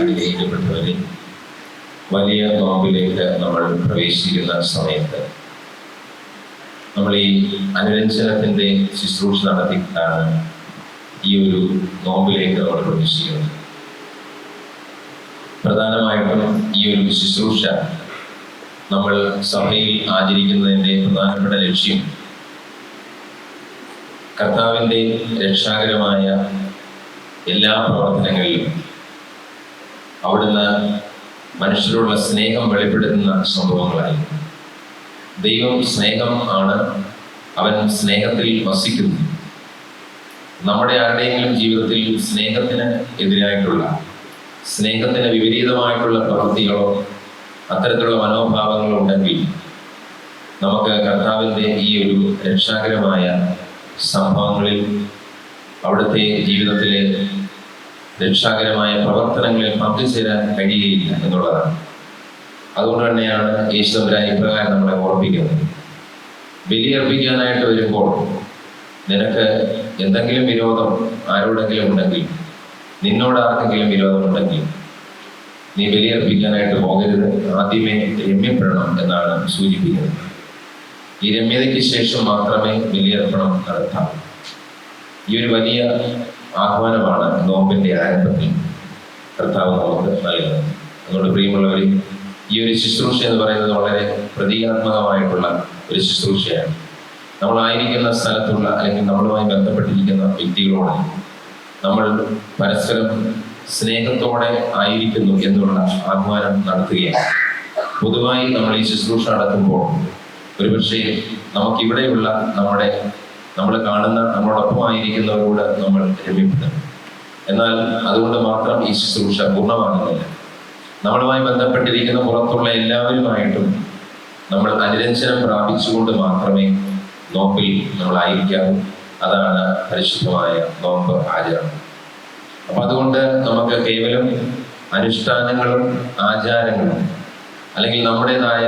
അനുഗ്രഹിക്കപ്പെട്ടവരെ, വലിയ നോമ്പിലേക്ക് നമ്മൾ പ്രവേശിക്കുന്ന സമയത്ത് നമ്മൾ ഈ അനുരഞ്ജനത്തിൻ്റെ ശുശ്രൂഷ നടത്തിയിട്ടാണ് ഈ ഒരു നോമ്പിലേക്ക് നമ്മൾ പ്രവേശിക്കുന്നത്. പ്രധാനമായിട്ടും ഈ ഒരു ശുശ്രൂഷ നമ്മൾ സഭയിൽ ആചരിക്കുന്നതിൻ്റെ പ്രധാനപ്പെട്ട ലക്ഷ്യം കർത്താവിൻ്റെ രക്ഷാകരമായ എല്ലാ പ്രവർത്തനങ്ങളിലും അവിടുന്ന് മനുഷ്യരോടുള്ള സ്നേഹം വെളിപ്പെടുത്തുന്ന സംഭവങ്ങളായിരുന്നു. ദൈവം സ്നേഹം ആണ്, അവൻ സ്നേഹത്തിൽ വസിക്കുന്നു. നമ്മുടെ ആരുടെയെങ്കിലും ജീവിതത്തിൽ സ്നേഹത്തിന് എതിരായിട്ടുള്ള, സ്നേഹത്തിന് വിപരീതമായിട്ടുള്ള പ്രവൃത്തികളോ അത്തരത്തിലുള്ള മനോഭാവങ്ങളോ ഉണ്ടെങ്കിൽ നമുക്ക് കർത്താവിൻ്റെ ഈ ഒരു രക്ഷാകരമായ സംഭവങ്ങളിൽ, അവിടുത്തെ ജീവിതത്തിലെ രക്ഷാകരമായ പ്രവർത്തനങ്ങളിൽ പങ്കുചേരാൻ കഴിയുകയില്ല എന്നുള്ളതാണ്. അതുകൊണ്ട് തന്നെയാണ് യേശു തമ്പുരാൻ ഇപ്രകാരം നമ്മളെ ഓർമ്മിക്കുന്നത്. ബലിയർപ്പിക്കാനായിട്ട് വരുമ്പോൾ നിനക്ക് എന്തെങ്കിലും വിരോധം ആരോടെങ്കിലും ഉണ്ടെങ്കിൽ, നിന്നോട് ആർക്കെങ്കിലും വിരോധമുണ്ടെങ്കിൽ നീ ബലിയർപ്പിക്കാനായിട്ട് പോകരുത്, ആദ്യമേ രമ്യപ്പെടണം എന്നാണ് സൂചിപ്പിക്കുന്നത്. ഈ രമ്യതയ്ക്ക് ശേഷം മാത്രമേ ബലിയർപ്പണം നടത്താവൂ. ഈ ഒരു വലിയ ആഹ്വാനമാണ് നോമ്പിൻ്റെ ആരംഭത്തിൽ കർത്താവ് നമുക്ക് നൽകുന്നത്. അതുകൊണ്ട് പ്രിയമുള്ളവർ, ഈ ഒരു ശുശ്രൂഷ എന്ന് പറയുന്നത് വളരെ പ്രതീകാത്മകമായിട്ടുള്ള ഒരു ശുശ്രൂഷയാണ്. നമ്മളായിരിക്കുന്ന സ്ഥലത്തുള്ള അല്ലെങ്കിൽ നമ്മളുമായി ബന്ധപ്പെട്ടിരിക്കുന്ന വ്യക്തികളോട് നമ്മൾ പരസ്പരം സ്നേഹത്തോടെ ആയിരിക്കുന്നു എന്നുള്ള ആഹ്വാനം നടത്തുകയാണ്. പൊതുവായി നമ്മൾ ഈ ശുശ്രൂഷ നടത്തുമ്പോൾ ഒരുപക്ഷെ നമുക്കിവിടെയുള്ള നമ്മൾ കാണുന്ന നമ്മളോടൊപ്പം ആയിരിക്കുന്നവരോട് നമ്മൾ രമ്യപ്പെടും. എന്നാൽ അതുകൊണ്ട് മാത്രം ഈ ശുശ്രൂഷ പൂർണ്ണമാകുന്നില്ല. നമ്മളുമായി ബന്ധപ്പെട്ടിരിക്കുന്ന പുറത്തുള്ള എല്ലാവരുമായിട്ടും നമ്മൾ അനുരഞ്ജനം പ്രാപിച്ചുകൊണ്ട് മാത്രമേ നോമ്പിൽ നമ്മളായിരിക്കാവൂ. അതാണ് പരിശുദ്ധമായ നോമ്പ് ആചരണം. അപ്പൊ അതുകൊണ്ട് നമുക്ക് കേവലം അനുഷ്ഠാനങ്ങളും ആചാരങ്ങളും അല്ലെങ്കിൽ നമ്മുടേതായ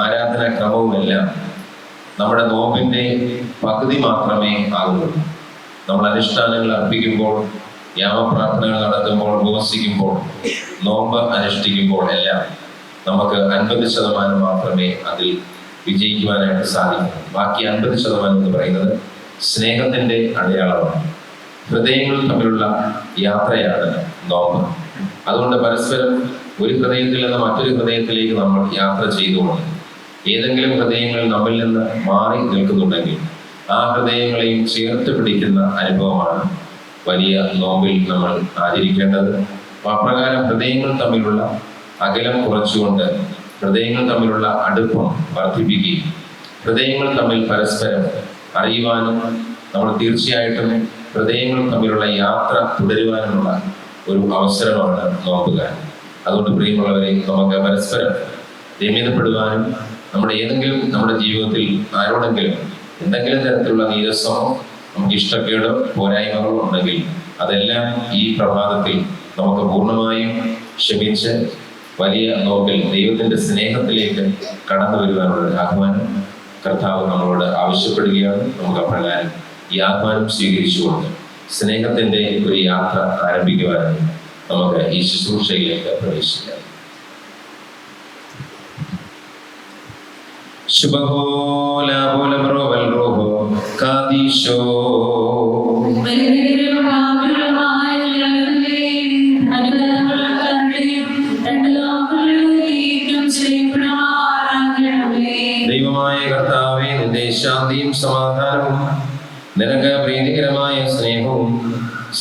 ആരാധനാക്രമവുമെല്ലാം നമ്മുടെ നോമ്പിൻ്റെ പകുതി മാത്രമേ ആകുന്നുള്ളൂ. നമ്മൾ അനുഷ്ഠാനങ്ങൾ അർപ്പിക്കുമ്പോൾ, യാമപ്രാർത്ഥനകൾ നടത്തുമ്പോൾ, ഉപവസിക്കുമ്പോൾ, നോമ്പ് അനുഷ്ഠിക്കുമ്പോൾ എല്ലാം നമുക്ക് 50% മാത്രമേ അതിൽ വിജയിക്കുവാനായിട്ട് സാധിക്കും. ബാക്കി 50% എന്ന് പറയുന്നത് സ്നേഹത്തിൻ്റെ അടയാളമാണ്. ഹൃദയങ്ങൾ തമ്മിലുള്ള യാത്രയാണ് നോമ്പ്. അതുകൊണ്ട് പരസ്പരം ഒരു ഹൃദയത്തിൽ നിന്ന് മറ്റൊരു ഹൃദയത്തിലേക്ക് നമ്മൾ യാത്ര ചെയ്തുകൊണ്ട് ഏതെങ്കിലും ഹൃദയങ്ങൾ നമ്മിൽ നിന്ന് മാറി നിൽക്കുന്നുണ്ടെങ്കിൽ ആ ഹൃദയങ്ങളെയും ചേർത്ത് പിടിക്കുന്ന അനുഭവമാണ് വലിയ നോമ്പിൽ നമ്മൾ ആചരിക്കേണ്ടത്. അപ്രകാരം ഹൃദയങ്ങൾ തമ്മിലുള്ള അകലം കുറച്ചുകൊണ്ട് ഹൃദയങ്ങൾ തമ്മിലുള്ള അടുപ്പം വർദ്ധിപ്പിക്കുകയും ഹൃദയങ്ങൾ തമ്മിൽ പരസ്പരം അറിയുവാനും നമ്മൾ തീർച്ചയായിട്ടും ഹൃദയങ്ങൾ തമ്മിലുള്ള യാത്ര തുടരുവാനുമുള്ള ഒരു അവസരമാണ് നോമ്പുകാലം. അതുകൊണ്ട് പ്രിയമുള്ളവരെ, നമുക്ക് പരസ്പരം രമ്യതപ്പെടുവാനും നമ്മുടെ ജീവിതത്തിൽ ആരോടെങ്കിലും എന്തെങ്കിലും തരത്തിലുള്ള നീരസമോ നമുക്ക് ഇഷ്ടക്കേടോ പോരായ്മകളോ ഉണ്ടെങ്കിൽ അതെല്ലാം ഈ പ്രഭാതത്തിൽ നമുക്ക് പൂർണ്ണമായും ക്ഷമിച്ച് വലിയ നോമ്പിൽ ദൈവത്തിന്റെ സ്നേഹത്തിലേക്ക് കടന്നു വരുവാനുള്ള ആഹ്വാനം കർത്താവ് നമ്മളോട് ആവശ്യപ്പെടുകയാണ്. നമുക്ക് അപ്രകാരം ഈ ആഹ്വാനം സ്വീകരിച്ചുകൊണ്ട് സ്നേഹത്തിന്റെ ഒരു യാത്ര ആരംഭിക്കുവാനായി നമുക്ക് ഈ ശുശ്രൂഷയിലേക്ക് പ്രവേശിക്കാം. ദൈവമായ കർത്താവേ, നിന്റെ ശാന്തിയും സമാധാനവും നിനക്ക് പ്രീതികരമായ സ്നേഹവും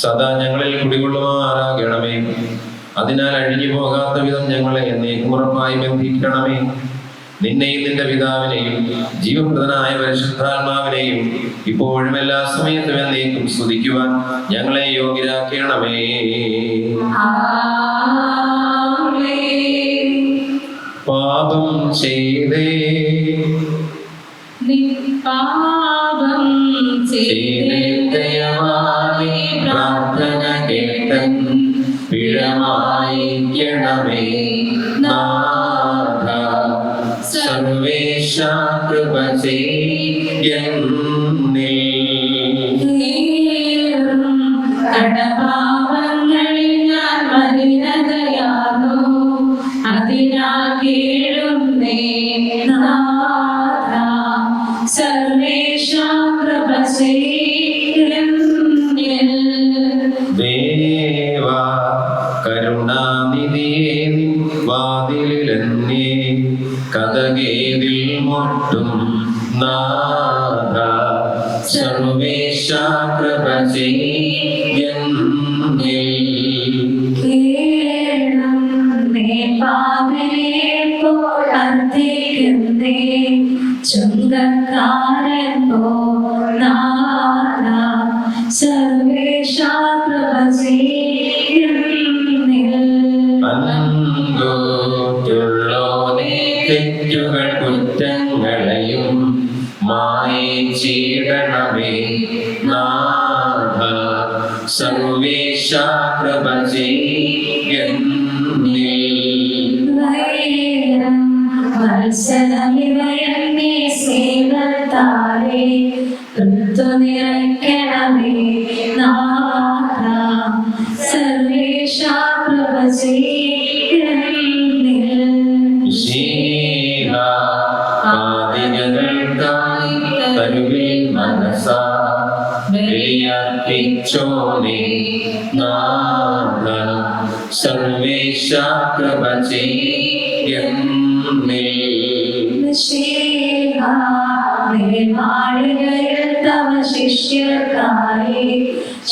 സദാ ഞങ്ങളിൽ കുടികൊള്ളുമാറാകണമേ. അതിനാൽ അഴിഞ്ഞു പോകാത്ത വിധം ഞങ്ങളെ എന്നേക്കും ഉറപ്പായി ബന്ധിക്കണമേ. നിന്നെയും നിന്റെ പിതാവിനെയും ജീവപ്രദനായ പരിശുദ്ധാത്മാവിനെയും ഇപ്പോഴും എല്ലാ സമയത്തും എന്നേക്കും സ്തുതിക്കുവാൻ ഞങ്ങളെ യോഗ്യരാക്കണമേ. പാപം ചെയ്തേ പ്രാർത്ഥന കേട്ടൻ പിഴമായിക്കണമേ. നാഥ സർവേശ കൃപ കടപാവങ്ങളിൽ ഞാൻ മലിനതയാ നാഥ സർവേശാ കൃപ ചെയ്യന്നിൽ. ദേവ കരുണാനിധിയേ നിൻ വാതിലിലെന്നേ കഥകേതിൽ മുട്ടും നാഥ സർവേശാ കൃപ ചെയ്യന്നിൽ. കേളം നേ പാപിനെപ്പോൾ അർത്ഥിക്കുന്നേ ചുങ്കക്കാരൻ പോൽ നാഥ സർവേശാ കൃപ ചെയ്യന്നിൽ. അൻപോറ്റുള്ളോനേ തെറ്റുകൾ കുറ്റങ്ങളെയും മായിച്ചിടണമേ നാഥ സർവേശാ കൃപ ചെയ്യന്നിൽ. വത്സരമിവയെന്നീ സേവത്താലേ ഋതു നിറയ്ക്കണമേ നാഥ സർവേശാ കൃപ ചെയ്യന്നിൽ. പാതികൾക്കായി കരുവിൽ മനസാ ബലിയർപ്പിച്ചോനേ നാഥ സർവേശാ കൃപ ചെയ്യന്നിൽ. മാളികയിൽ തവ ശിഷ്യർക്കായി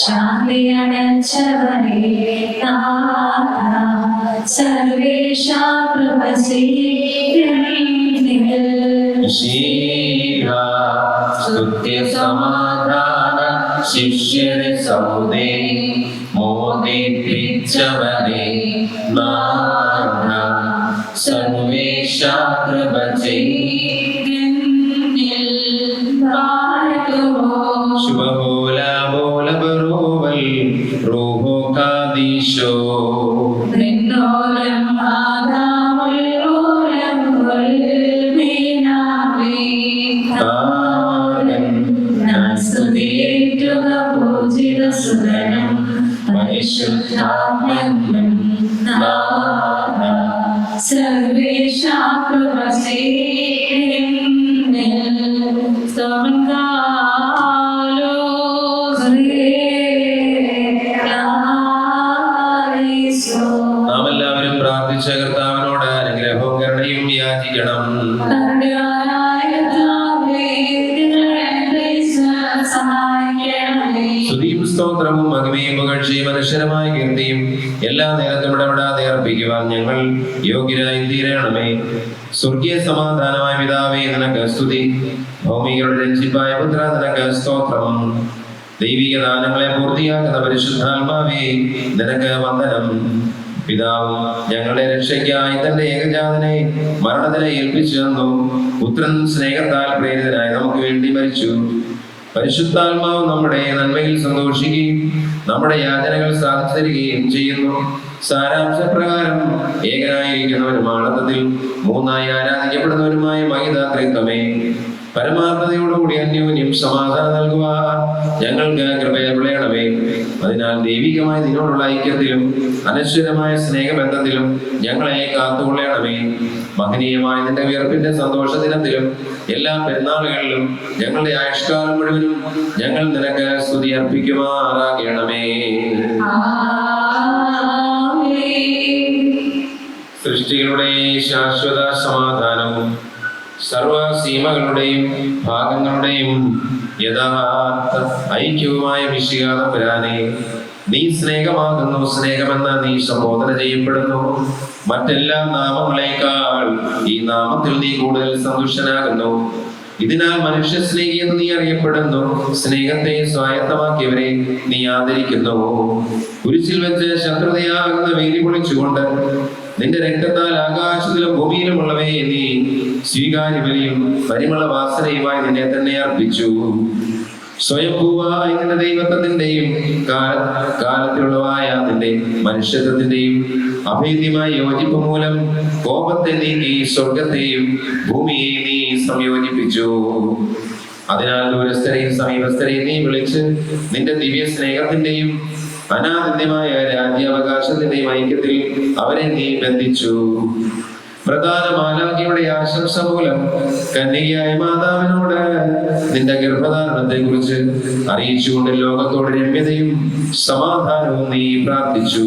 ശാന്തി അണച്ചവനെ നാഥ സർവേശാ കൃപ ചെയ്യന്നിൽ. സ്തുത്യ സമാധാന ശിഷ്യരെ സൗദേ മോദിപ്പിച്ചവനെ നാഥ സർവേശാ കൃപ ചെയ്യന്നിൽ. ശുഭഹോല ബോല ബറോവൽ റൂഹോ കാദീശോ നിന്നോലം ആദാമുല്ലോലം വൽമീനാവേ ഞാൻ സ്തുതിയേറ്റുക പൂജിത സുതനും പരിശുദ്ധാത്മനും നാഥ സർവേശാ കൃപ ചെയ്യന്നിൽ. സ്തോമങ്കാലോ നാം എല്ലാവരും പ്രാർത്ഥിച്ച കർത്താവിനോട് അനുഗ്രഹവും കരുണയും യാചിക്കണം. സ്തുതിയും സ്തോത്രവും മഹിമയും പുകഴ്ചയും അനശ്വരമായ കീർത്തിയും എല്ലാ നേരത്തും ഇടപെടാതെ അർപ്പിക്കുവാൻ ഞങ്ങൾ യോഗ്യരായി തീരണമേ. സ്വർഗീയ സമാധാനമായ പിതാവേ നിനക്ക് സ്തുതി. ഭൗമികളുടെ രഞ്ജിപ്പായ പുത്ര നിനക്ക് സ്തോത്രം. ദൈവിക ദാനങ്ങളെ പൂർത്തിയാക്കുന്ന പരിശുദ്ധാത്മാവേ നിനക്ക് വന്ദനം. പിതാവും ഞങ്ങളുടെ രക്ഷയ്ക്കായി തന്റെ ഏകജാതനെ മരണത്തിനെ ഏൽപ്പിച്ചു തന്നു. പുത്രൻ സ്നേഹത്താൽ പ്രേരിതനായി നമുക്ക് വേണ്ടി മരിച്ചു. പരിശുദ്ധാത്മാവ് നമ്മുടെ നന്മയിൽ സന്തോഷിക്കുകയും നമ്മുടെ യാചനകൾ സാധിച്ചു തരികയും ചെയ്യുന്നു. സാരാംശപ്രകാരം ഏകനായിരിക്കുന്നവരും ആനന്ദത്തിൽ മൂന്നായി ആരാധിക്കപ്പെടുന്നവരുമായ മഹിതാത്രിത്വമേ, പരമാർത്ഥതയോടുകൂടി അന്യോന്യം സമാധാനം നൽകുക ഞങ്ങൾക്ക് കൃപയെ വിളയണമേ. അതിനാൽ ദൈവികമായ നിന്നോടുള്ള ഐക്യത്തിലും അനശ്വരമായ സ്നേഹബന്ധത്തിലും ഞങ്ങളെ കാത്തുകൊള്ളണമേ. മഹനീയമായ നിന്റെ ഉയർപ്പിന്റെ സന്തോഷ ദിനത്തിലും എല്ലാ പെരുന്നാളുകളിലും ഞങ്ങളുടെ ആയുഷ്കാലം മുഴുവനും ഞങ്ങൾ നിനക്ക് സ്തുതി അർപ്പിക്കുമാറാകണമേ. സൃഷ്ടികളുടെ ശാശ്വത സമാധാനവും സർവസീമകളുടെയും ഭാഗങ്ങളുടെയും യഥാർത്ഥ ഐക്യവുമായ മിശിഹാതമ്പുരാനെ, നീ സ്നേഹമാകുന്നു. സ്നേഹമെന്ന് നീ സംബോധന ചെയ്യപ്പെടുന്നു. മറ്റെല്ലാ നാമങ്ങളെക്കാൾ ഈ നാമത്തിൽ നീ കൂടുതൽ സന്തുഷ്ടനാകുന്നു. ഇതിനാൽ മനുഷ്യ സ്നേഹി എന്ന് നീ അറിയപ്പെടുന്നു. സ്നേഹത്തെ സ്വായത്തമാക്കിയവരെ നീ ആദരിക്കുന്നു. കുരിശിൽ വെച്ച് ശത്രുതയാകുന്ന വേലി പൊളിച്ചുകൊണ്ട് നിന്റെ രക്തത്താൽ ആകാശത്തിലും ഭൂമിയിലുമുള്ളവയെ നീ സ്വീകാര്യ ബലിയും പരിമള വാസനയുമായി നിന്നെ തന്നെ അർപ്പിച്ചു. സ്വയംഭൂവായ നിന്റെ ദൈവത്വത്തിന്റെയും കാലത്തിലുള്ളവായ നിന്റെ മനുഷ്യത്വത്തിന്റെയും അഭേദ്യമായ യോജിപ്പ് മൂലം കോപത്തെ നീക്കി സ്വർഗത്തെയും ഭൂമിയെയും നീ സംയോജിപ്പിച്ചു. അതിനാൽ ദൂരസ്ഥരെയും സമീപസ്ഥരെയും നീ വിളിച്ച് നിന്റെ ദിവ്യ സ്നേഹത്തിന്റെയും അനാദിത്യമായ രാജ്യാവകാശത്തിന്റെയും ഐക്യത്തിൽ അവരെ നീ ബന്ധിച്ചു. പ്രധാന മാലാഖയുടെ ആശംസ മൂലം കന്യകയായ മാതാവിനോട് നിന്റെ ഗർഭധാരണത്തെ കുറിച്ച് അറിയിച്ചുകൊണ്ട് ലോകത്തോട് രമ്യതയും സമാധാനവും നീ പ്രാർത്ഥിച്ചു.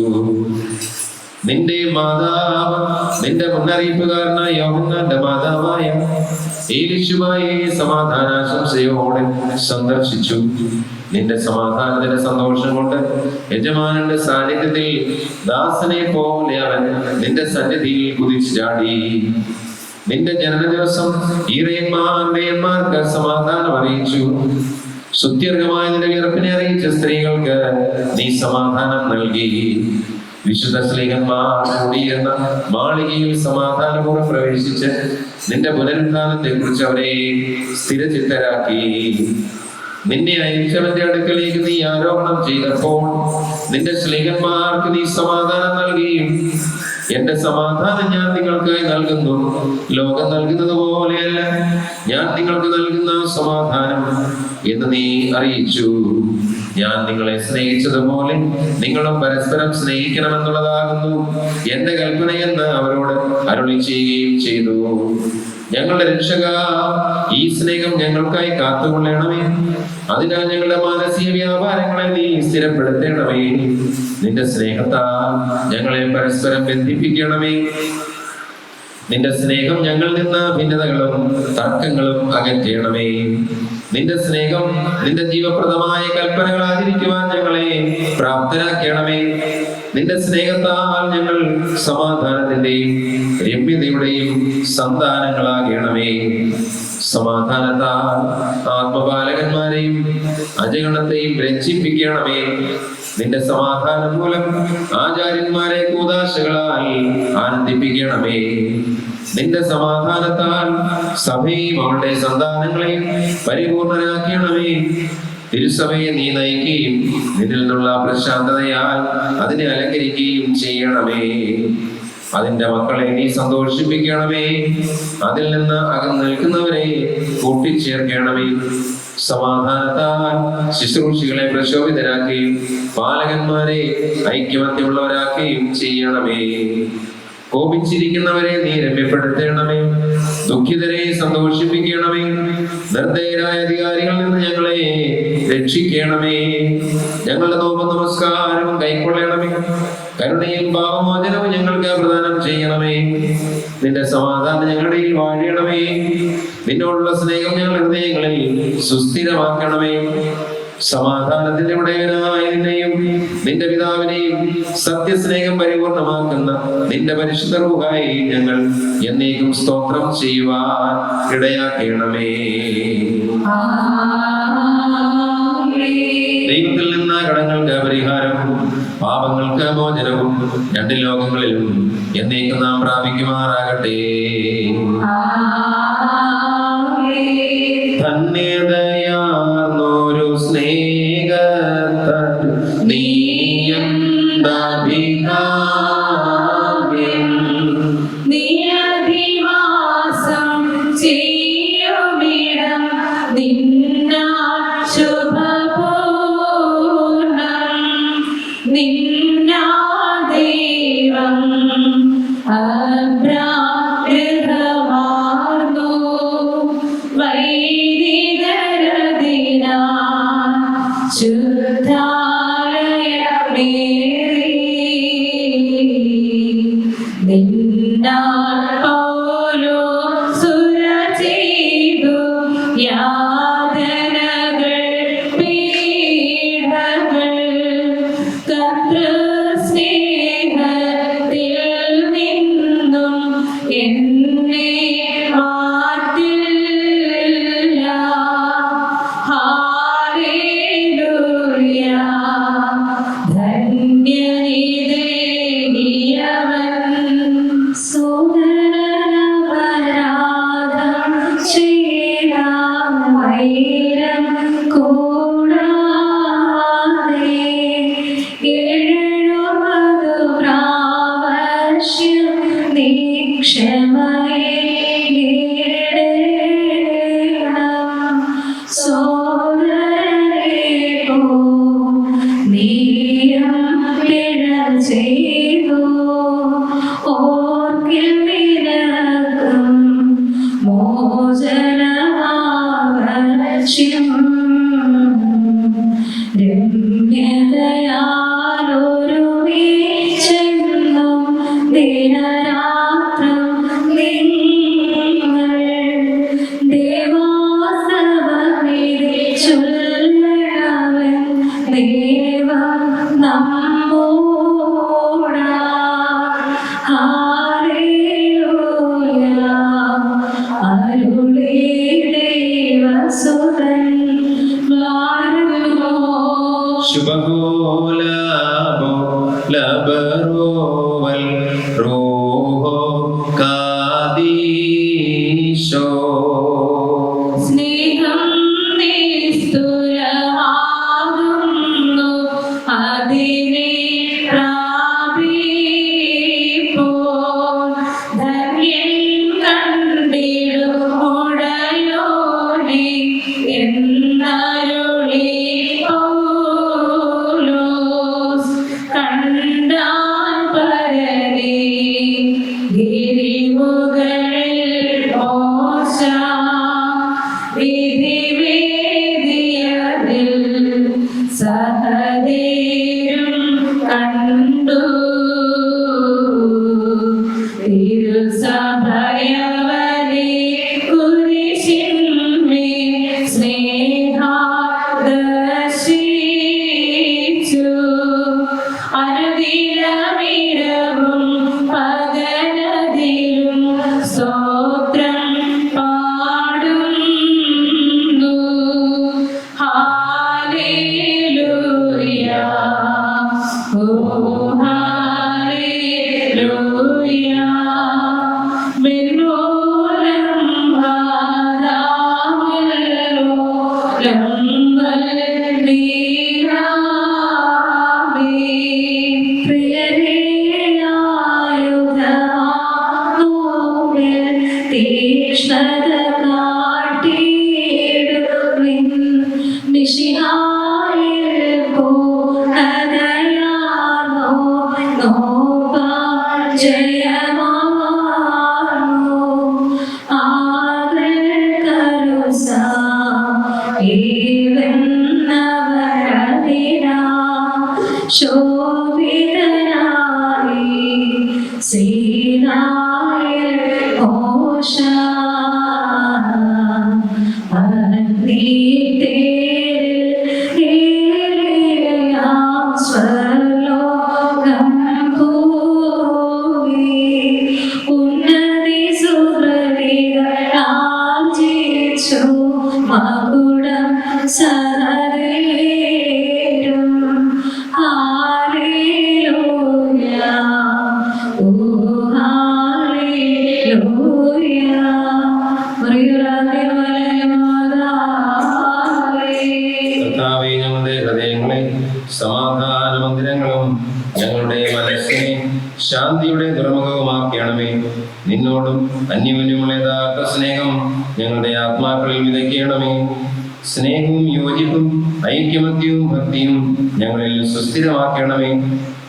നിന്റെ മാതാവ് നിന്റെ മുന്നറിയിപ്പുകാരനായ യോഹന്നാന്റെ മാതാവായ എലിശുബയെ സമാധാനാശംസയോടെ സന്ദർശിച്ചു. നിന്റെ സമാധാനത്തിന്റെ സന്തോഷം കൊണ്ട് യജമാനന്റെ സാന്നിധ്യത്തിൽ ദാസനെ പോലെ അവൻ നിന്റെ സന്നിധിയിൽ കുതിച്ചു ചാടി. നിന്റെ ജനന ദിവസം ഈറയന്മാർക്ക് സമാധാനം അറിയിച്ചു. സുത്യർഹമായ നിന്റെ വിയർപ്പിനെ അറിയിച്ച സ്ത്രീകൾക്ക് നീ സമാധാനം നൽകി. വിശുദ്ധ സ്ലീഹന്മാർ കൂടിയിരുന്ന മാളികയിൽ സമാധാനപൂർവ്വം പ്രവേശിച്ച് നിന്റെ പുനരുദ്ധാനത്തെ കുറിച്ച് അവരെ സ്ഥിരചിത്തരാക്കി. നിന്നെ അയച്ചവന്റെ അടുക്കലേക്ക് നീ ആരോപണം ചെയ്തപ്പോൾ നിന്റെ സ്ലീഹന്മാർക്ക് നീ സമാധാനം നൽകിയും എന്റെ സമാധാനം ഞാൻ നിങ്ങൾക്ക് നൽകുന്നു, ലോകം നൽകുന്നത് പോലെയല്ല ഞാൻ നിങ്ങൾക്ക് നൽകുന്ന സമാധാനം എന്ന് നീ അറിയിച്ചു. ഞാൻ നിങ്ങളെ സ്നേഹിച്ചതുപോലെ നിങ്ങളും പരസ്പരം സ്നേഹിക്കണമെന്നുള്ളതാകുന്നു എന്റെ കൽപ്പനയെന്ന് അവരോട് അരുളി ചെയ്യുകയും ചെയ്തു. ഞങ്ങളുടെ രക്ഷക, ഈ സ്നേഹം ഞങ്ങൾക്കായി കാത്തുകൊള്ളണമേ. അതിനാൽ ഞങ്ങളുടെ മാനസിക വ്യാപാരങ്ങളെ നീ സ്ഥിരപ്പെടുത്തണമേ. നിന്റെ സ്നേഹത്താൽ ഞങ്ങളെ പരസ്പരം ബന്ധിപ്പിക്കണമേ. നിന്റെ സ്നേഹം ഞങ്ങളിൽ നിന്ന് ഭിന്നതകളും തർക്കങ്ങളും അകറ്റണമേ. നിന്റെ സ്നേഹം നിന്റെ ജീവപ്രദമായ കൽപ്പനകൾ ആചരിക്കുവാൻ ഞങ്ങളെ പ്രാപ്തരാക്കണമേ. നിന്റെ സ്നേഹത്താൽ ഞങ്ങൾ സമാധാനത്തിന്റെയും രമ്യതയുടെയും സന്താനങ്ങളാകണമേ. സമാധാനത്താൽ ആത്മപാലകന്മാരെയും അജഗണത്തെയും രഞ്ജിപ്പിക്കണമേ. നിന്റെ സമാധാനം മൂലം ആചാര്യന്മാരെ കൂദാശകളാൽ ആനന്ദിപ്പിക്കണമേ. നിന്റെ സമാധാനത്താൽ സഭയും അവളുടെ സന്താനങ്ങളെയും പരിപൂർണരാക്കണമേ. തിരുസഭയെ നീ നയിക്കുകയും നിന്നിൽ നിന്നുള്ള പ്രശാന്തതയാൽ അതിനെ അലങ്കരിക്കുകയും ചെയ്യണമേ. അതിന്റെ മക്കളെ നീ സന്തോഷിപ്പിക്കണമേ. അതിൽ നിന്ന് അകന്നു നിൽക്കുന്നവരെ കൂട്ടിച്ചേർക്കണമേ. സമാധാനത്താൽ ശുശ്രൂഷികളെ പ്രശോഭിതരാക്കുകയും പാലകന്മാരെ ഐക്യമത്യമുള്ളവരാക്കുകയും ചെയ്യണമേ. കോപിച്ചിരിക്കുന്നവരെ നീ രമ്യപ്പെടുത്തണമേ. ദുഃഖിതരെ സന്തോഷിപ്പിക്കണമേ. നിർദ്ദയരായ അധികാരികളിൽ നിന്ന് ഞങ്ങളെ രക്ഷിക്കണമേ. ഞങ്ങളുടെ നോമ്പും നമസ്കാരവും കൈക്കൊള്ളണമേ. കരുണയും പാപമോചനവും ഞങ്ങൾക്ക് പ്രദാനം ചെയ്യണമേ. നിന്റെ സമാധാനം ഞങ്ങളുടെ വാഴണമേ. നിന്നോടുള്ള സ്നേഹം ഞങ്ങളുടെ ഹൃദയങ്ങളിൽ സുസ്ഥിരമാക്കണമേ. സമാധാനത്തിന്റെ ഉടയവനായ നിന്നെയും നിന്റെ പിതാവിനെയും സത്യസ്നേഹം പരിപൂർണമാക്കുന്ന നിന്റെ പരിശുദ്ധ റൂഹായി ഞങ്ങൾ എന്നേക്കും സ്തോത്രം ചെയ്യുവാൻ ഇടയാക്കണമേ. ദൈവത്തിൽ നിന്ന് കടങ്ങൾക്ക് പരിഹാരവും പാപങ്ങൾക്ക് മോചനവും രണ്ട് ലോകങ്ങളിലും എന്നേക്കും നാം പ്രാപിക്കുമാറാകട്ടെ. ധന്യതയാർന്നൊരു സ്നേഹത്താൽ നീയന്തഭികാമ്യം നിയതിവാസം ചെയ്യുമിടം നിന്നാൽ ശുഭപൂർണം. നിന്നാ ദൈവം അബ്രാഹ്മമാർന്നു വൈദികരതിനാൽ ശുദ്ധാലയമേറി. നിന്നാൽ പൗലോസുര ചെയ്തു യാതനകൾ പീഡകൾ. കർത്തൃസ്നേഹത്തിൽ നിന്നും എന്നെ മാറ്റില്ല. ഹല്ലേലൂയ. ധന്യനിദേഹിയവൻ സോദരനപരാധം ചെയ്താൽ വൈരം കൂടാതെ 70 പ്രാവശ്യം നീ ക്ഷമയെ നേടണം. സോദരനെ പോ നീയും പിഴ ചെയ്തു. ഓ ദിനരാത്രം നിങ്ങൾ ദേവാസവമേറി ചൊല്ലണവൻ ദൈവം നമ്മോടാ. ഹല്ലേലൂയ അരുളി ദൈവസുതൻ വാഴുമോ. ശുഭഗോലാബോ ലബറോവൽ റൂഹോ കാദീശോ. സ്നേഹം നിസ്തുലമാകുന്നു അതിനെ പ്രാപിപ്പോൻ ധന്യൻ കണ്ടിടും ഉടയോനെ എന്നരുളി പൗലോസ്. കണ്ടാൻ പരനെ ഗിരിമുകളിൽ മോശ വിധിവേദിയതിൽ സഹദേരും കണ്ടു. തിരുസഭയവനെ കുരിശിന്മേൽ സ്നേഹാദർശിച്ചു. അനുദിനമിരവും പകലതിലും സ്തോത്രം പാടുന്നു. ഹല്ലേലൂയ ഓ ഹല്ലേലൂയ. മെന്നോലം ഭാരാമല്ലോ ലംബൽ നീരാമേ. പ്രിയരേയായുധമാനോവിൽ തീക്ഷ്ണത കാട്ടിയിടുവിൻ. മിശിഹായിൽ പൂർണ്ണതയാർന്നോ നോവാൻ ജയമാർന്നു. ആദൽ കരുസ ഈവന്നവരതിനാ ശോഭിതനായി സീനായിൽ മോശ സ്വർലോകം ഭൂമി ഉന്നതി സുഹൃതികളാർജിച്ചു മകുടം സഹദേരും. ഹല്ലേലൂയ ഓ ഹല്ലേലൂയ. കർത്താവേ, ഞങ്ങളുടെ ഹൃദയങ്ങളെ സമാധാന മന്ദിരങ്ങളും ഞങ്ങളുടെ മനസ്സിനെ ശാന്തിയുടെ തുറമുഖവുമാക്കണമേ. നിന്നോടും അന്യോന്യമുള്ള യഥാർത്ഥ സ്നേഹം ഞങ്ങളുടെ ആത്മാക്കളിൽ വിതയ്ക്കണമേ. സ്നേഹവും യോജിപ്പും ഐക്യമത്യവും ഭക്തിയും ഞങ്ങളിൽ സുസ്ഥിരമാക്കണമേ.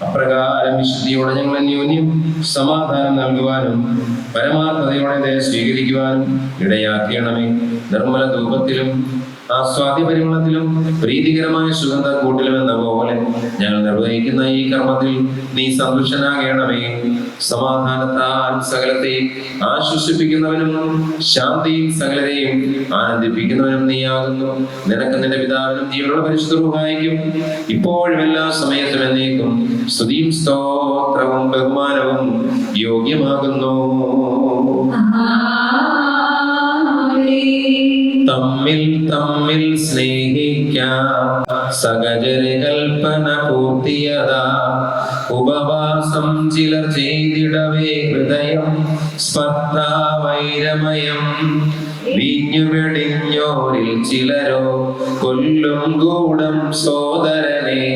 അപ്രകാരം വിശുദ്ധിയോടെ ഞങ്ങൾ അന്യോന്യം സമാധാനം നൽകുവാനും പരമാർത്ഥതയോടെ ദയ സ്വീകരിക്കുവാനും ഇടയാക്കണമേ. നിർമ്മല ധൂപത്തിലും ആസ്വാദ്യ പരിമളത്തിലും പ്രീതികരമായ സുഗന്ധ കൂട്ടിലും എന്ന പോലെ ഞങ്ങൾ നിർവഹിക്കുന്ന ഈ കർമ്മത്തിൽ നീ സന്തുഷ്ടനാകണമേ. സമാധാനത്താൽ സകലത്തെയും ആശ്വസിപ്പിക്കുന്നവനും ശാന്തിയിൽ സകലരെയും ആനന്ദിപ്പിക്കുന്നവനും നീയാകുന്നു. നിനക്ക് നിന്റെ പിതാവിനും ജീവനുള്ള പരിശുദ്ധ റൂഹായിക്കും ഇപ്പോഴും എല്ലാ സമയത്തും എന്നേക്കും സ്തുതിയും സ്തോത്രവും ബഹുമാനവും യോഗ്യമാകുന്നു. തമ്മിൽ തമ്മിൽ സ്നേഹിക്കാം സഹചര കൽപ്പന പൂർത്തിയതാ. ഉപവാസം ചിലർ ചെയ്തിടവേ ഹൃദയം സ്പർദ്ധാവൈരമയം. വീഞ്ഞു വെടിഞ്ഞോരിൽ ചിലരോ കൊല്ലും ഗൂഢം സോദരനെ.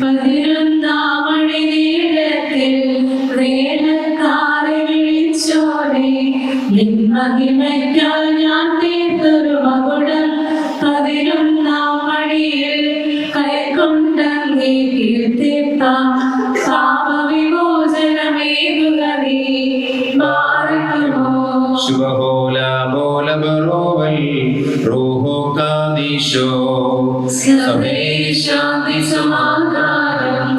11-ാം മണിനേരത്തിൽ വേലക്കാരെ വിളിച്ചോനെ നിൻ മഹിമയ്ക്കാൽ ഞാൻ തീർത്തൊരു മകുടം. 11-ാം മണിയിൽ കൈക്കൊണ്ടങ്ങേ കീർത്തിപ്പാം. പാപവിമോചനമേകുക നീ മാറുമോ. ശുഭഹോലാബോലബറോവൽ റൂഹോ കാദീശോ. സഭേ ശാന്തി സമാധാനം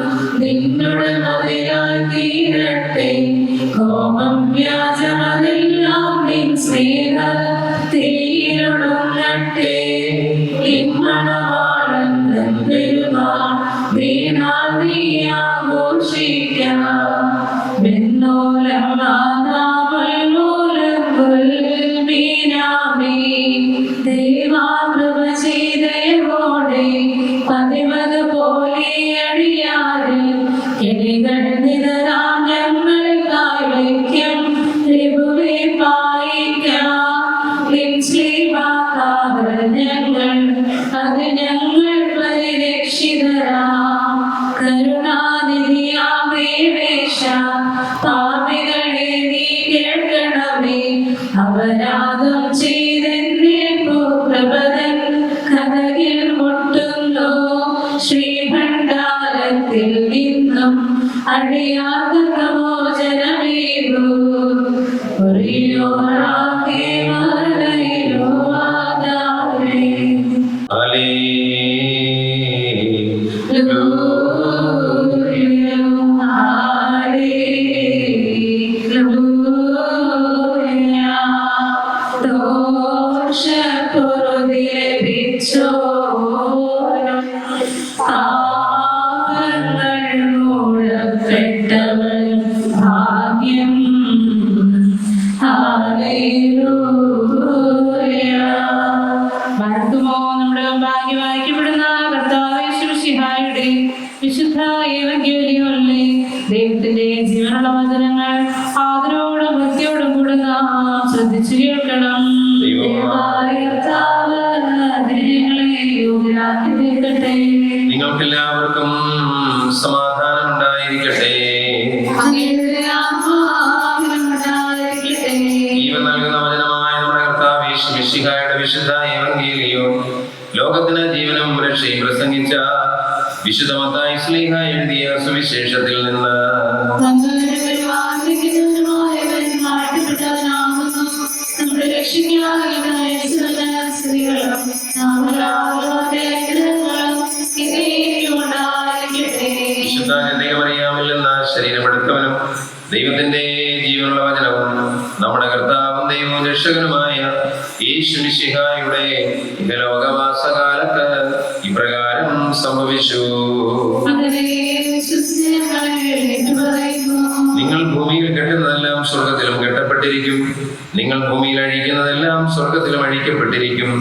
നിന്നുടെ മതിയായി തീരട്ടെ. കെടട്ടെ. കോപം വ്യാജമതെല്ലാം നിൻ സ്നേഹത്തിലൊടുങ്ങട്ടെ. നിൻ മണവാളൻ തൻ പെരുന്നാൾ വീണാൽ നീ ആഘോഷിക്കാം. വെണ്ണോലം ദൈവാകൃപ ചെയ്തയോടെ പതിവത് പോലെ അടിയാറ് കിളികൾ നിതരാം ഞങ്ങൾക്കായി വയ്ക്കും. ത്രിഭുവെ പായിക്കാം നിൻ ശ്രീവാക്കാവൽ ഞങ്ങൾ, അത് ഞങ്ങൾ പരിരക്ഷിതരാം. കരുണാനിധിയാം ദേവേശ പാപികളെ നീ കേൾക്കണമേ. അപരാധം ചെയ്തെന്നെ പ്രഭതൻ കഥകിൽ മുട്ടുന്നു. ശ്രീഭണ്ഡാരത്തിൽ നിന്നും അടിയാത്ത മോചനമേകൂ. ഒറിയോറാകെ മലയിലോ ആധാരേ. ഭാഗ്യം മറക്കുമോ നമ്മുടെ ഭാഗ്യം വായിക്കപ്പെടുന്ന കർത്താവ് യേശുമിശിഹായുടെ വിശുദ്ധ ഏവങ്കേലിയോനിലെ ദൈവത്തിന്റെ ജീവനുള്ള വചനങ്ങൾ ആദരവോടും ഭക്തിയോടും കൂടെ നാം ശ്രദ്ധിച്ചു കേൾക്കണം. നിങ്ങൾക്കെല്ലാവർക്കും സമാധാനം ഉണ്ടായിരിക്കട്ടെ. ജീവൻ നൽകുന്ന വചനമായ നമ്മുടെ കർത്താവ് യേശുമിശിഹായുടെ വിശുദ്ധ ഏവങ്കേലിയോൻ ലോകത്തിന് ജീവനും രക്ഷയും പ്രസംഗിച്ച വിശുദ്ധ മത്തായി ശ്ലീഹ എഴുതിയ സുവിശേഷത്തിൽ നിന്ന്. വിശുദ്ധ കന്യകമറിയാമിൽ നിന്ന് ശരീരമെടുത്തവനും ദൈവത്തിന്റെ ജീവനുള്ള വചനവും നമ്മുടെ കർത്താവും ദൈവവും രക്ഷകനുമായ യേശുമിശിഹായുടെ ലോകവാസകാലത്ത് ഇപ്രകാരം സംഭവിച്ചു. നിങ്ങൾ ഭൂമിയിൽ കെട്ടുന്നതെല്ലാം സ്വർഗത്തിലും കെട്ടപ്പെട്ടിരിക്കും, നിങ്ങൾ ഭൂമിയിൽ അഴിക്കുന്നതെല്ലാം സ്വർഗത്തിലും അഴിക്കപ്പെട്ടിരിക്കും.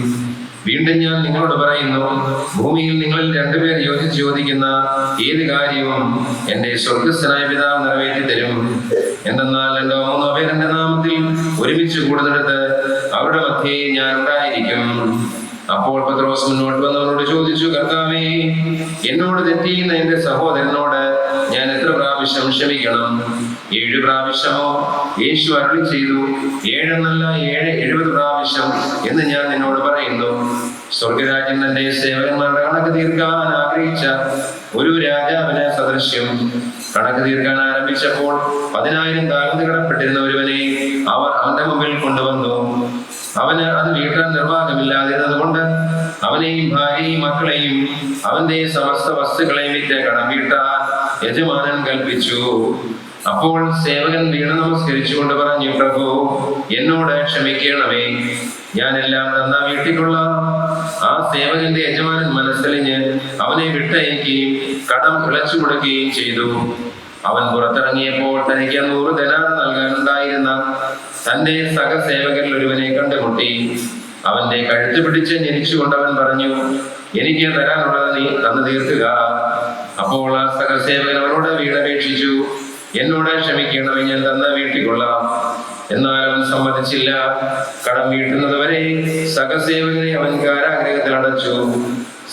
വീണ്ടും ഞാൻ നിങ്ങളോട് പറയുന്നു, ഭൂമിയിൽ നിങ്ങളിൽ രണ്ടുപേർ യോജിച്ച് ചോദിക്കുന്ന ഏത് കാര്യവും എന്റെ സ്വർഗസ്ഥനായ പിതാവ് നിറവേറ്റി തരും. എന്തെന്നാൽ 2-3 പേർ എന്റെ നാമത്തിൽ ഒരുമിച്ച് കൂടുന്നിടത്ത് അവരുടെ മധ്യേ ഞാൻ ഉണ്ടായിരിക്കും. അപ്പോൾ പത്രോസ് മുന്നോട്ട് വന്നവനോട് ചോദിച്ചു, കർത്താവേ, എന്നോട് തെറ്റിയുന്ന എന്റെ സഹോദരനോട് ഞാൻ എത്ര പ്രാവശ്യം ക്ഷമിക്കണം? 7 പ്രാവശ്യമോ? യേശു അരുളി ചെയ്തു, 7 എന്നല്ല 70 പ്രാവശ്യം എന്ന് ഞാൻ നിന്നോട് പറയുന്നു. സ്വർഗരാജ്യം തന്റെ സേവകന്മാരുടെ കണക്ക് തീർക്കാൻ ആഗ്രഹിച്ച ഒരു രാജാവിന് സദൃശ്യം. കണക്ക് തീർക്കാൻ ആരംഭിച്ചപ്പോൾ 10,000 താലന്ത് കടപ്പെട്ടിരുന്ന ഒരുവനെ അവർ അവന്റെ മുമ്പിൽ കൊണ്ടുവന്നു. അവന് അത് വീട്ടാൻ നിർവാഹമില്ലാതിരുന്നത് കൊണ്ട് അവനെയും ഭാര്യയും മക്കളെയും അവന്റെ സമസ്ത വസ്തുക്കളെയും വിറ്റ് കടം വീട്ടാൻ യജമാനൻ കൽപ്പിച്ചു. അപ്പോൾ സേവകൻ വീണ് നമസ്കരിച്ചുകൊണ്ട് പറഞ്ഞു, പ്രഭു, എന്നോട് ക്ഷമിക്കണമേ, ഞാനെല്ലാം തന്ന വീട്ടിക്കൊള്ളാം. ആ സേവകന്റെ യജമാനൻ മനസ്സലിഞ്ഞ് അവനെ വിട്ടയക്കുകയും കടം ഇളച്ചു കൊടുക്കുകയും ചെയ്തു. അവൻ പുറത്തിറങ്ങിയപ്പോൾ തനിക്ക് 100 ദിനാർ നൽകാനുണ്ടായിരുന്ന തന്റെ സഹസേവകരിൽ ഒരുവനെ കണ്ടുമുട്ടി. അവന്റെ കഴുത്ത് പിടിച്ച് ഞെരിച്ചുകൊണ്ട് അവൻ പറഞ്ഞു, എനിക്ക് തരാനുള്ളത് നീ തന്നു തീർക്കുക. അപ്പോൾ ആ സഹസേവകൻ അവനോട് വീടപേക്ഷിച്ചു, എന്നോട് ക്ഷമിക്കണമേ, ഞാൻ തന്ന വീട്ടിക്കൊള്ളാം. എന്നാൽ അവൻ സമ്മതിച്ചില്ല. കടം വീട്ടുന്നതുവരെ സഹസേവകനെ അവൻ കാരാഗ്രഹത്തിൽ അടച്ചു.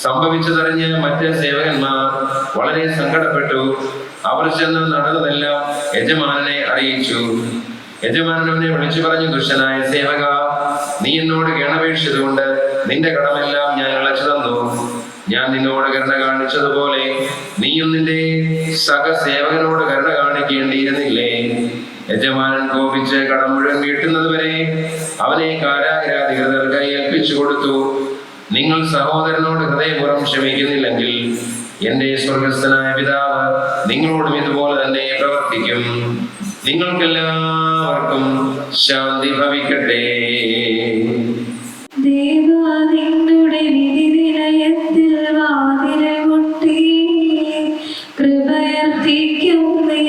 സംഭവിച്ചതറിഞ്ഞ് മറ്റ് സേവകന്മാർ വളരെ സങ്കടപ്പെട്ടു. അവർ ചെന്ന് നടന്നതെല്ലാം യജമാനനെ അറിയിച്ചു. യജമാനൻ അവനെ വിളിച്ചു പറഞ്ഞു, ദുഷ്ടനായ സേവക, നീ എന്നോട് കേണപേക്ഷിച്ചതുകൊണ്ട് നിന്റെ കടമെല്ലാം ഞാൻ ഇളച്ചു തന്നു. ഞാൻ നിന്നോട് കരുണ കാണിച്ചതുപോലെ നീയും നിന്റെ സഹസേവകനോട് കരുണ കാണിക്കേണ്ടിയിരുന്നില്ലേ? യജമാനൻ കോപിച്ച് കടം മുഴുവൻ വീട്ടുന്നത് വരെ അവനെ കാരാഗ്രഹാധികൃതർക്ക് ഏൽപ്പിച്ചു കൊടുത്തു. നിങ്ങൾ സഹോദരനോട് ഹൃദയപൂർവ്വം ക്ഷമിക്കുന്നില്ലെങ്കിൽ എന്റെ സ്വർഗസ്ഥനായ പിതാവ് നിങ്ങളോടും ഇതുപോലെ തന്നെ പ്രവർത്തിക്കും. നിങ്ങൾക്കെല്ലാവർക്കും ശാന്തി ഭവിക്കട്ടെ. ദേവാനിന്നുടെ വിധിനിലയത്തിൽ വാതിലെ മുട്ടി കൃപയർത്ഥിക്കുന്നേ.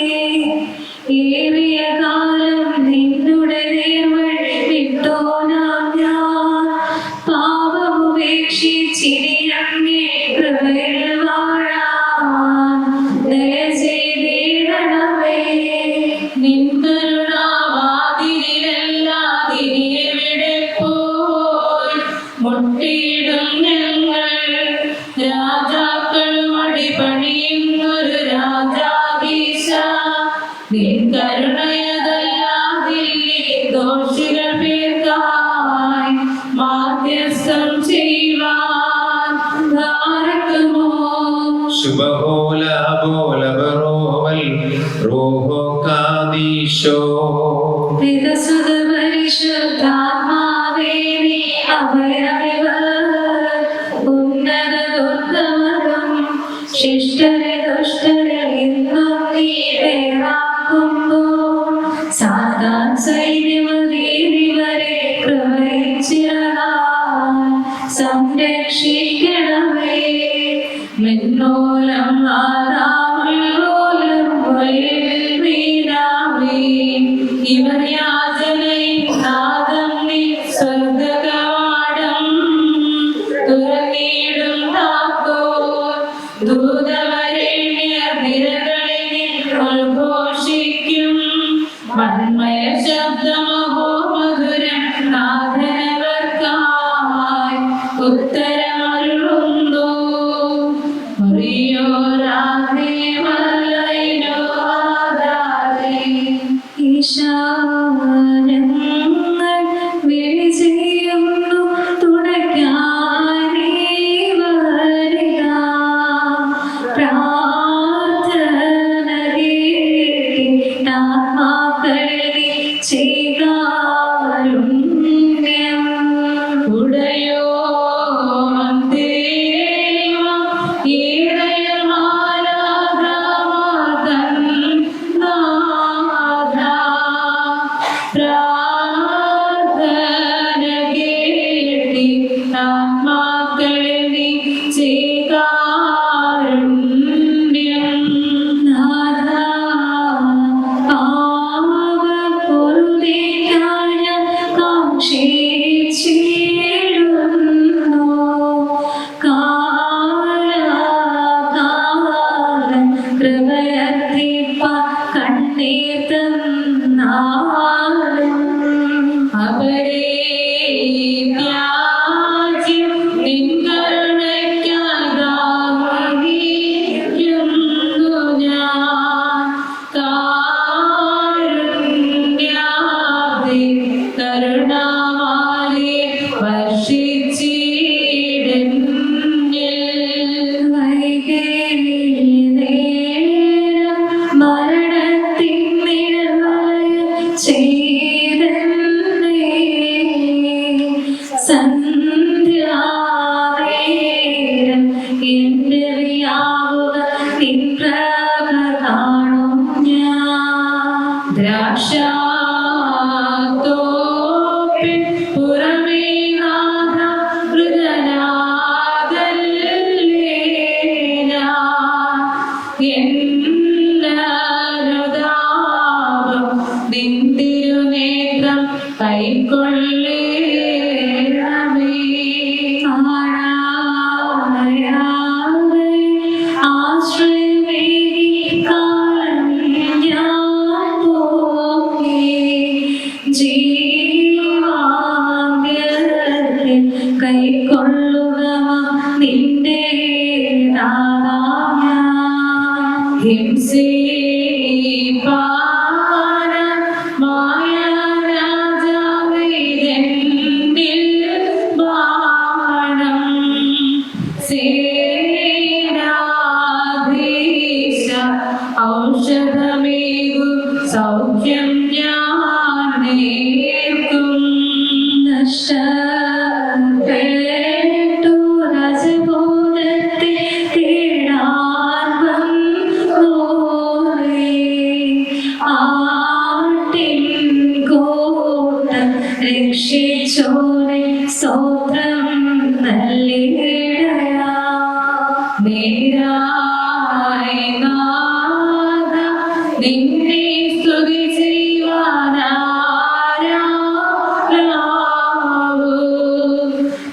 ഏറിയ കാലം നിന്നുടെ നേർവഴി വിട്ടോനാം ഞാൻ. പാപമുപേക്ഷിച്ചിരിയങ്ങേ കൃപയിൽ വാഴാൻ ദയ ചെയ്തിടണമേ. നിൻ കരുണാവാതിലിലെല്ലാതിരിയെവിടെ പോയി മുട്ടിയിടും ഞങ്ങൾ. രാജാക്കളും അടിപണിയുന്നൊരു രാജാധീശ. നിൻ കരുണയതല്ലാതില്ലേ ദോഷികൾ പേർക്കായി മാധ്യസ്ഥം ചെയ്യുവാൻ ധാരക്കുമോ? ശുഭഹോല ബോല ബറോവൽ റൂഹോ കാദീശോ. പിതസുത പരിശുദ്ധാത്മാവേ നീ അഭയമിവർ. ഉന്നത ദുർഗമകം ശിഷ്ടരെ ദുഷ്ടരെ എന്നും നീ വേറാക്കുമ്പോൾ സാധാൻ സൈന്യമതീവരെ കൃപയിച്ചിറങ്ങാൻ സംരക്ഷിക്കണമേ. മിന്നോലം ആദാമുല്ലോലം വയലിൽ വീണാമേ. ഇവർ യാചനയിൽ നാദം നീ സ്വർഗകവാടം തുറന്നിടും താക്കോൽ. ദൂതവരേണ്യർ നിരകളിൽ ഉദ്ഘോഷിക്കും. മന്മയ ശബ്ദമഹോ മധുരം നാഥനവർക്കായി ഉത്തരമരുളുന്നു. ഈശാനങ്ങൾ വിളി ചെയ്യുന്നു തുണയ്ക്കായി നീ വരിക. പ്രാർത്ഥന കേട്ട് ആത്മാക്കളിൽ നീ ചെയ്താരുണ്യം. ഉടയോൻ ദൈവം ഈറയമാലാകാമകൻ നാഥ. പ്രാർത്ഥന കേട്ടി ആത്മാക്കളിൽ നീ ചെയ്താരുണ്യം. നാഥ പാപപ്പൊറുതിക്കായി ഞാൻ കാക്ഷിച്ചിടുന്നു. കാലാകാലം കൃപയർത്തിപ്പാൻ കണ്ണീർ തന്നാലും. അവരെ ത്യാജ്യം നിൻ കരുണയ്ക്കായി ദാഹിക്കുന്നു ഞാൻ. കാരുണ്യാബ്ദി കരുണാവാരി വർഷിച്ചിടുന്നിൽ. വൈകേരം മരണത്തിൻ നിഴൽവലയം ചെയ്തെന്നേ. സന്ധ്യാനേരം എന്റെ വിയാവുക നിൻ പ്രഭ കാണും ഞാൻ. ദ്രാക്ഷാത്തോപ്പിൻ പുറമേ നാഥ മൃഗനാഥല്ലേ ഞാൻ. എന്നനുതാപം നിൻ തിരുനേത്രം കൈക്കൊള്ളേണമേ. ആശ്രയമേകി കാലം ഞാൻ പോകി. ജീവാന്ത്യത്തിൽ കൈക്കൊള്ളുക നിന്റെ നാദാം ഞാൻ. ഹിംസിപ്പാന മായ രാജാവേ സ്തോത്രം നല്ലിടയാ. നേരായ നാഥ നിന്നെ സ്തുതി ചെയ്യുവാനാരാവൂ.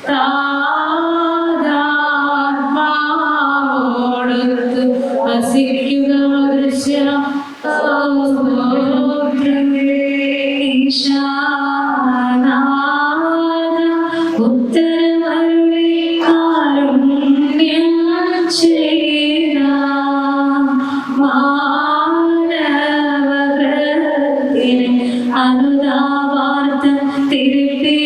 താതാത്മാവോടൊത്ത് വസിക്കുക ദൃശ്യം അനുദാവാർത്തം തിരുപ്പിച്ചിടണമേ.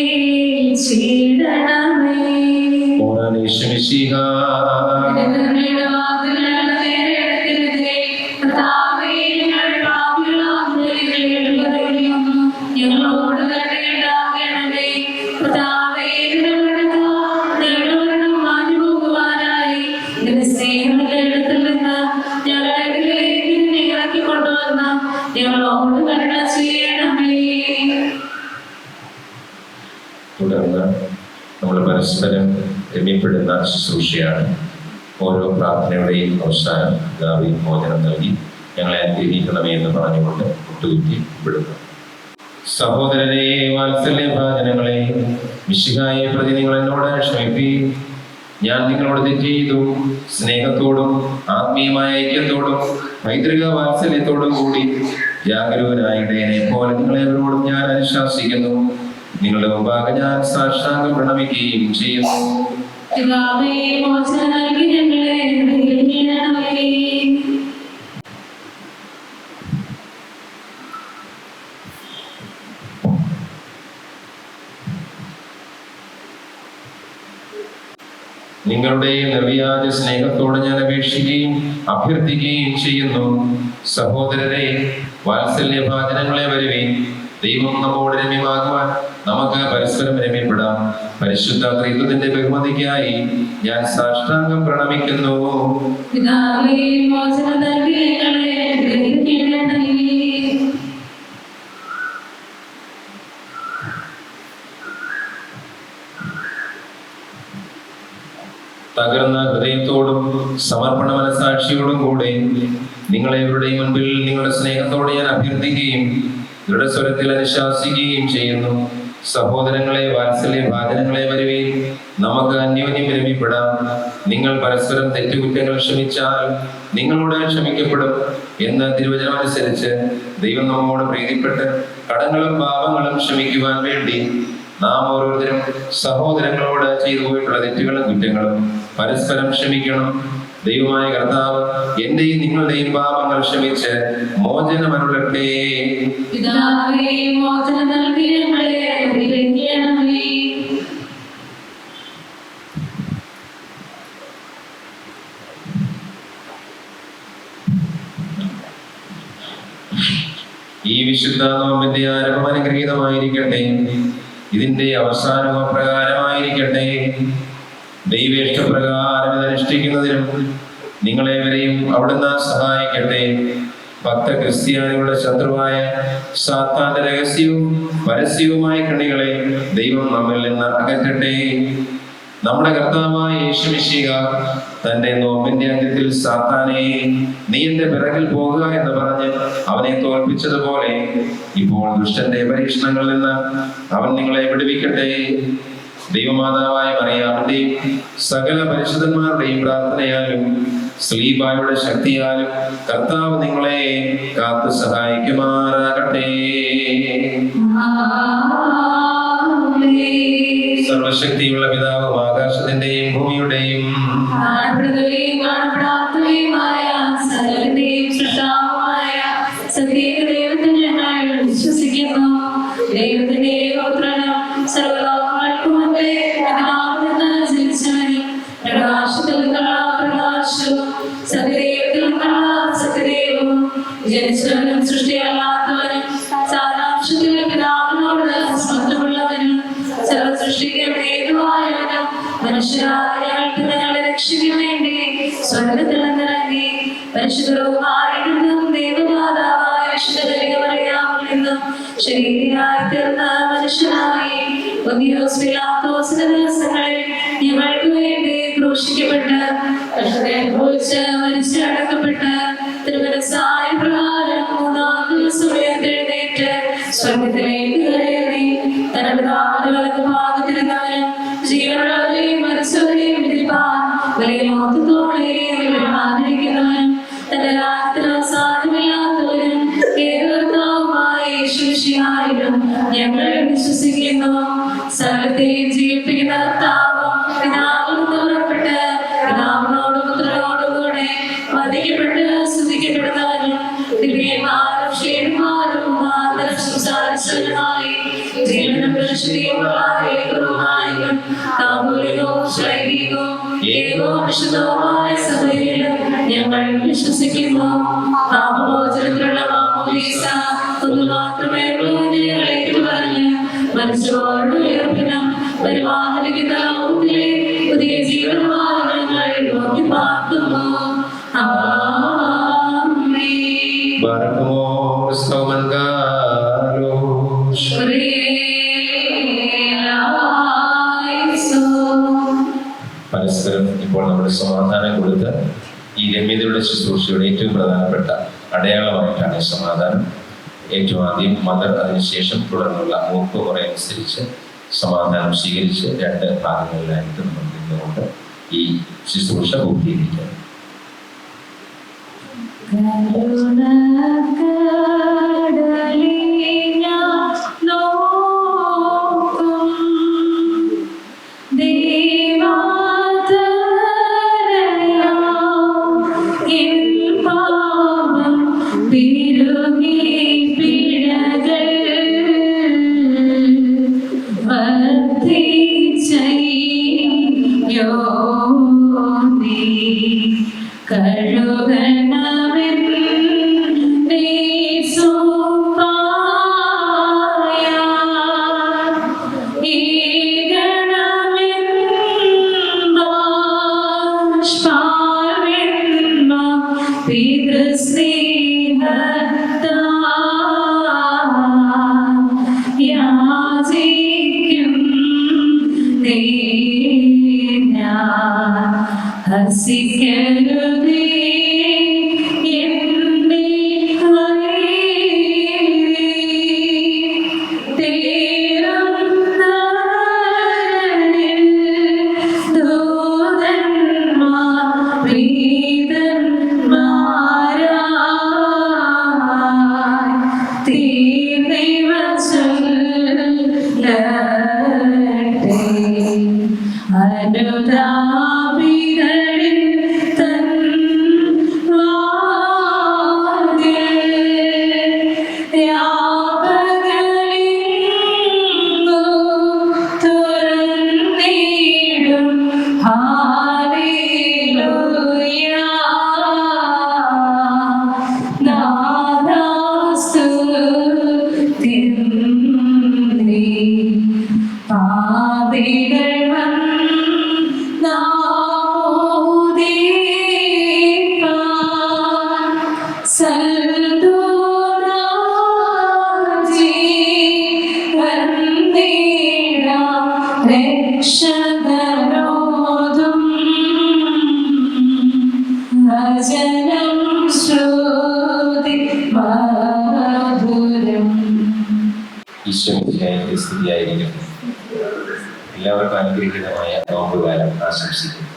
ഞങ്ങളോട് കരുണയുണ്ടാകണമേ. കർത്താവേ, ഞങ്ങളുടെ മാഞ്ഞുപോകുവാനായി നിന്റെ സ്നേഹത്തിന്റെ ഇടത്തിൽ നിന്ന് ഞങ്ങളിലേക്ക് നിന്നെ ഇറക്കിക്കൊണ്ടുവന്ന ഞങ്ങളോട് കരുണ ചെയ്യണമേ. തുടർന്ന് നമ്മൾ പരസ്പരം രമ്യപ്പെടുന്ന ശുശ്രൂഷയാണ്. ഓരോ പ്രാർത്ഥനയുടെയും അവസാനം പിതാവേ മോചനം നൽകി ഞങ്ങളെ അനുഗ്രഹിക്കണമേ എന്ന് പറഞ്ഞുകൊണ്ട് ഒട്ടുകുറ്റി വിടുന്നു. സഹോദരരെ, വാത്സല്യഭാജനങ്ങളെ, മിശിഹായെ പ്രതി നിങ്ങൾ എന്നോട് ക്ഷമിപ്പീൻ. ഞാൻ നിങ്ങളോട് തെറ്റ് ചെയ്തു. സ്നേഹത്തോടും ആത്മീയമായ ഐക്യത്തോടും പൈതൃക വാത്സല്യത്തോടും കൂടി ജാഗരൂകനായിടേനെ പോലെ നിങ്ങളെവരോടും ഞാൻ അനുശാസിക്കുന്നു. നിങ്ങളുടെ മുമ്പാകെ ഞാൻ സാഷ്ടാംഗം പ്രണമിക്കുകയും ചെയ്യുന്നു. പിതാവേ, മോചനം നൽകി ഞങ്ങളെ അനുഗ്രഹിക്കണമേ. നിങ്ങളുടെ നിർവ്യാജ സ്നേഹത്തോട് ഞാൻ അപേക്ഷിക്കുകയും അഭ്യർത്ഥിക്കുകയും ചെയ്യുന്നു. സഹോദരരെ, വാത്സല്യഭാജനങ്ങളെ വരുവേൻ. ദൈവം നമ്മോട് രമ്യമാകുവാൻ നമുക്ക് പരസ്പരം രമ്യപ്പെടാം. പരിശുദ്ധ ത്രിത്വത്തിന്റെ ബഹുമതിക്കായി ഞാൻ സാഷ്ടാംഗം പ്രണമിക്കുന്നു. പിതാവേ, മോചനം നൽകി ഞങ്ങളെ അനുഗ്രഹിക്കണമേ. തകർന്ന ഹൃദയത്തോടും സമർപ്പണ മനസാക്ഷിയോടും കൂടെ നിങ്ങളെവരുടെയും മുൻപിൽ നിങ്ങളുടെ സ്നേഹത്തോടെ ഞാൻ അഭ്യർത്ഥിക്കുകയും ദൃഢസ്വരത്തിൽ അനുശാസിക്കുകയും ചെയ്യുന്നു. സഹോദരങ്ങളെ, വാത്സല്യഭാജനങ്ങളെ വരുവേൻ. നമുക്ക് അന്യോന്യം രമ്യപ്പെടാം. നിങ്ങൾ പരസ്പരം തെറ്റുകുറ്റങ്ങൾ ക്ഷമിച്ചാൽ നിങ്ങളോട് ക്ഷമിക്കപ്പെടും എന്ന തിരുവചനം അനുസരിച്ച് ദൈവം നമ്മോട് പ്രീതിപ്പെട്ട് കടങ്ങളും പാപങ്ങളും ക്ഷമിക്കുവാൻ വേണ്ടി നാം ഓരോരുത്തരും സഹോദരങ്ങളോട് ചെയ്തു പോയിട്ടുള്ള തെറ്റുകളും കുറ്റങ്ങളും പരസ്പരം ക്ഷമിക്കണം. ദൈവമായ കർത്താവ് എന്റെയും നിങ്ങളുടെയും പാപങ്ങൾ ക്ഷമിച്ച് മോചനമരുളട്ടെ. പിതാവേ, മോചനം നൽകി ഞങ്ങളെ അനുഗ്രഹിക്കണമേ. ഈ വിശുദ്ധ നോമ്പിന്റെ ആരംഭം അനുഗ്രഹീതമായിരിക്കട്ടെ. ഇതിന്റെ അവസാനവും പ്രകാരമായിരിക്കട്ടെ. ദൈവേഷ്ടപ്രകാരം ഇത് അനുഷ്ഠിക്കുന്നതിനും നിങ്ങളെവരെയും അവിടുന്ന് സഹായിക്കട്ടെ. ഭക്ത ക്രിസ്ത്യാനികളുടെ ശത്രുവായ സാത്താന്റെ രഹസ്യവും പരസ്യവുമായ കണികളെ ദൈവം നമ്മിൽ നിന്ന് അകറ്റട്ടെ. നമ്മുടെ കർത്താവായ യേശു മിശിഹ തന്റെ നോമ്പിന്റെ അന്ത്യത്തിൽ സാത്താനെ നീ എന്റെ പിറകിൽ പോകുക എന്ന് പറഞ്ഞ് അവനെ തോൽപ്പിച്ചതുപോലെ ഇപ്പോൾ ദുഷ്ടന്റെ പരീക്ഷണങ്ങളിൽ നിന്ന് അവൻ നിങ്ങളെ വിടുവിക്കട്ടെ. ദൈവമാതാവായ മറിയാമിന്റെയും സകല പരിശുദ്ധന്മാരുടെയും പ്രാർത്ഥനയാലും സ്ലീബായുടെ ശക്തിയാലും കർത്താവ് നിങ്ങളെ കാത്തു സഹായിക്കുമാറാകട്ടെ. സർവശക്തിയുള്ള പിതാവും ആകാശത്തിന്റെയും ഭൂമിയുടെയും വിശ്വസിക്കുന്നു. ദൈവത്തിന്റെ ഏകപുത്രനും സർവ്വലോകങ്ങൾക്കും മുമ്പേ പിതാവിൽ നിന്ന് ജനിച്ചവനും പ്രകാശത്തിൽ നിന്നുള്ള പ്രകാശവും സത്യദൈവത്തിൽ നിന്നുള്ള സത്യദൈവവും ജനിച്ചവനും സൃഷ്ടിയല്ലാത്തവനും സാരാംശത്തിൽ പിതാവിനോട് സ്വന്തമുള്ളവനും സർവസൃഷ്ടിക്കും ഹേതുവായവനും മനുഷ്യരായ ഞങ്ങൾക്ക് ഞങ്ങളെ രക്ഷിക്കാൻ വേണ്ടി സ്വർഗത്തിൽ നിന്നിറങ്ങി പരിശുദ്ധവും ദൈവമാതാവായ വിശുദ്ധ കന്യകമറിയാമിൽ നിന്നും ശരീരയായി തീർന്ന മനുഷ്യനായി പിലാത്തോസിന്റെ ദിവസങ്ങളിൽ ഞങ്ങൾക്ക് വേണ്ടി ക്രൂശിക്കപ്പെട്ട് കഷ്ടതയനുഭവിച്ച് മരിച്ചടക്കപ്പെട്ട് തിരുമനസ്സായ പ്രകാരം മൂന്നാം ദിവസം ഉയർത്തെഴുന്നേറ്റ് സ്വർഗത്തിലേക്ക് കയറി തന്റെ പിതാവിന്റെ വലതുഭാഗത്തിരുന്നവനും ജീവനുള്ളവരെയും മരിച്ചവരെയും വിധിപ്പാൻ വലിയ മഹത്വത്തോടെ ആദരിക്കുന്നവനും തന്റെ രാജ്യത്തിന് അവസാനമില്ലാത്തവരും ഏകർത്താവുമായ യേശുമിശിഹായിലും ഞങ്ങൾ വിശ്വസിക്കുന്നു. സകലത്തെയും ജീവിപ്പിക്കുന്ന കർത്താവും പിതാവിൽ നിന്ന് പുറപ്പെട്ട് പിതാവിനോടും പുത്രനോടും കൂടെ വധിക്കപ്പെട്ട് സ്തുതിക്കപ്പെടുന്നവനും ദിവ്യന്മാരും ക്ഷീണന്മാരും സംസാരിച്ചവരുമായി ജീവനും പരിശുദ്ധിയുമായ ഏകവുമായും കാതോലികവും ശൈലികവും ഏകവും വിശുദ്ധവുമായ സഭയിലും ഞങ്ങൾ വിശ്വസിക്കുന്നു. പാപമോചനത്തിലുള്ള മാമോദീസ ഒന്ന് മാത്രമേ ഉള്ളൂ എന്ന് ഞങ്ങൾ ഏറ്റുപറഞ്ഞ് മരിച്ചവരുടെ ഉയർപ്പിനും പരിപാലിക്കുന്ന ലോകത്തിലെ പുതിയ ജീവന്മാരെ ഞങ്ങൾ നോക്കി പാർക്കുന്നു. പരസ്പരം ഇപ്പോൾ നമ്മുടെ സമാധാനം കൊടുത്ത് ഈ രമ്യതയുടെ ശുശ്രൂഷയുടെ ഏറ്റവും പ്രധാനപ്പെട്ട അടയാളമായിട്ടാണ് സമാധാനം. ഏറ്റവും ആദ്യം മദർ, അതിനുശേഷം തുടർന്നുള്ള മൂപ്പ് കുറെ അനുസരിച്ച് സമാധാനം സ്വീകരിച്ച് രണ്ട് ഭാഗങ്ങളിലായിട്ട് നമ്മൾ നിന്നുകൊണ്ട് ഈ ശുശ്രൂഷ പൂർത്തീകരിക്കാം. ഈശ്വരനായിരിക്കും. എല്ലാവർക്കും അനുഗ്രഹീതമായ നോമ്പുകാലം ആശംസിക്കുന്നു.